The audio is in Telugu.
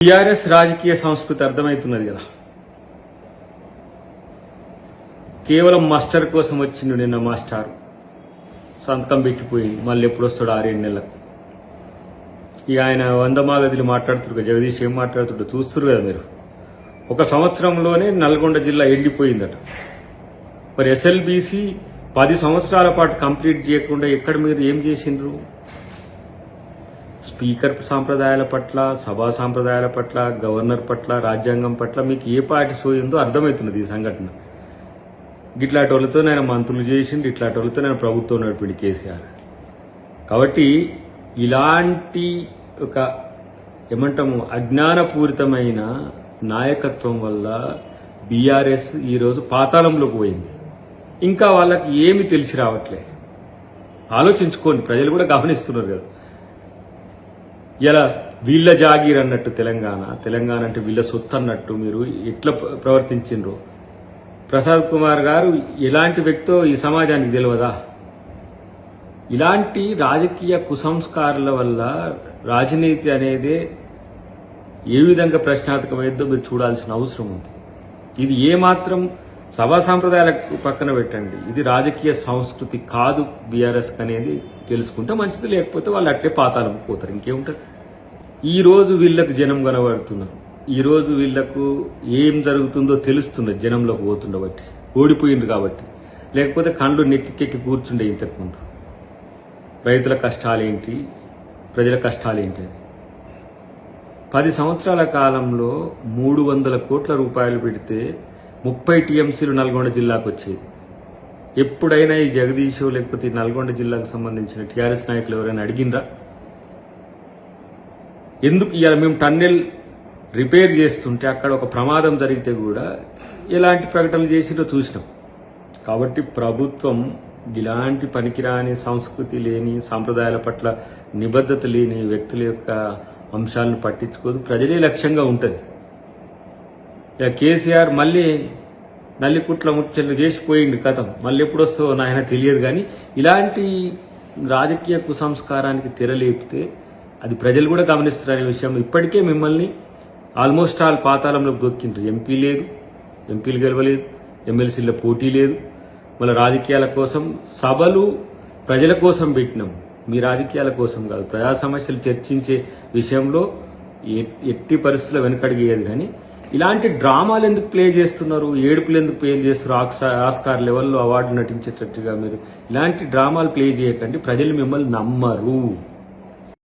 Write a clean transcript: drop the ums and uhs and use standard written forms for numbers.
టీఆర్ఎస్ రాజకీయ సంస్కృతి అర్థమవుతున్నది కదా. కేవలం మాస్టర్ కోసం వచ్చిండు. నిన్న మాస్టర్ సంతకం పెట్టిపోయింది. మళ్ళీ ఎప్పుడు వస్తాడు 6-7 నెలలకు. ఇక ఆయన 100 మాగదులు మాట్లాడుతున్నారు. జగదీష్ ఏం మాట్లాడుతుండో చూస్తున్నారు కదా మీరు. 1 సంవత్సరంలోనే నల్గొండ జిల్లా ఎండిపోయిందట. మరి ఎస్ఎల్బీసీ 10 సంవత్సరాల పాటు కంప్లీట్ చేయకుండా ఎక్కడ మీరు ఏం చేసిండ్రు? స్పీకర్ సాంప్రదాయాల పట్ల, సభా సాంప్రదాయాల పట్ల, గవర్నర్ పట్ల, రాజ్యాంగం పట్ల మీకు ఏ పాటి సోయిందో అర్థమవుతున్నది ఈ సంఘటన. ఇట్లాంటి వాళ్ళతో నేను మంత్రులు చేసిండు, ఇట్లాంటి వాళ్ళతో నేను ప్రభుత్వం నడిపిండి కేసీఆర్. కాబట్టి ఇలాంటి ఒక ఏమంటాము అజ్ఞానపూరితమైన నాయకత్వం వల్ల బీఆర్ఎస్ ఈరోజు పాతాళంలోకి పోయింది. ఇంకా వాళ్ళకి ఏమి తెలిసి రావట్లే. ఆలోచించుకోండి, ప్రజలు కూడా గమనిస్తున్నారు కదా. ఇలా వీళ్ళ జాగీర్ అన్నట్టు తెలంగాణ అంటే వీళ్ళ సొత్తు అన్నట్టు మీరు ఎట్లా ప్రవర్తించిండ్రు. ప్రసాద్ కుమార్ గారు ఎలాంటి వ్యక్తో ఈ సమాజానికి తెలియదా? ఇలాంటి రాజకీయ కుసంస్కారాల వల్ల రాజనీతి అనేది ఏ విధంగా ప్రశ్నార్థకమైందో మీరు చూడాల్సిన అవసరం ఉంది. ఇది ఏమాత్రం సభా సాంప్రదాయాలకు పక్కన పెట్టండి, ఇది రాజకీయ సంస్కృతి కాదు బీఆర్ఎస్ అనేది తెలుసుకుంటే మంచిది. లేకపోతే వాళ్ళు అట్లే పాతాళం పోతారు, ఇంకేముంటారు. ఈ రోజు వీళ్ళకు జనం కనబడుతున్నారు. ఈ రోజు వీళ్లకు ఏం జరుగుతుందో తెలుస్తున్నది. జనంలోకి పోతుండబట్టి ఓడిపోయింది కాబట్టి. లేకపోతే కండ్లు నెత్తికెక్కి కూర్చుండే ఇంతకుముందు. రైతుల కష్టాలేంటి, ప్రజల కష్టాలేంటి అని 10 సంవత్సరాల కాలంలో 300 కోట్ల రూపాయలు పెడితే 30 టీఎంసీలు నల్గొండ జిల్లాకు వచ్చేది. ఎప్పుడైనా ఈ జగదీష్ లేకపోతే ఈ నల్గొండ జిల్లాకు సంబంధించిన టీఆర్ఎస్ నాయకులు ఎవరైనా అడిగిందా? ఎందుకు ఇవాళ మేము టన్నెల్ రిపేర్ చేస్తుంటే అక్కడ ఒక ప్రమాదం జరిగితే కూడా ఎలాంటి ప్రకటనలు చేసినో చూసినాం. కాబట్టి ప్రభుత్వం ఇలాంటి పనికిరాని సంస్కృతి లేని, సాంప్రదాయాల పట్ల నిబద్ధత లేని వ్యక్తుల యొక్క అంశాలను పట్టించుకోదు. ప్రజలే లక్ష్యంగా ఉంటుంది. ఇక కేసీఆర్ మళ్ళీ నల్లికుట్ల ముచ్చట్లు చేసిపోయింది కథం. మళ్ళీ ఎప్పుడు వస్తుందో నాయన తెలియదు. కానీ ఇలాంటి రాజకీయ కుసంస్కారానికి తెరలేపితే అది ప్రజలు కూడా గమనిస్తారనే విషయం. ఇప్పటికే మిమ్మల్ని ఆల్మోస్ట్ ఆల్ పాతాళంలోకి దొక్కిండ్రు. ఎంపీ లేదు, ఎంపీలు గెలవలేదు, ఎమ్మెల్సీల పోటీ లేదు. మళ్ళీ రాజకీయాల కోసం సభలు ప్రజల కోసం పెట్టినాం, మీ రాజకీయాల కోసం కాదు. ప్రజా సమస్యలు చర్చించే విషయంలో ఎట్టి పరిస్థితుల్లో వెనకడిగేది. కానీ ఇలాంటి డ్రామాలు ఎందుకు ప్లే చేస్తున్నారు, ఏడుపులు ఎందుకు ప్లే చేస్తున్నారు? ఆస్కార్ లెవెల్లో అవార్డు నటించేటట్టుగా మీరు ఇలాంటి డ్రామాలు ప్లే చేయకండి. ప్రజలు మిమ్మల్ని నమ్మరు.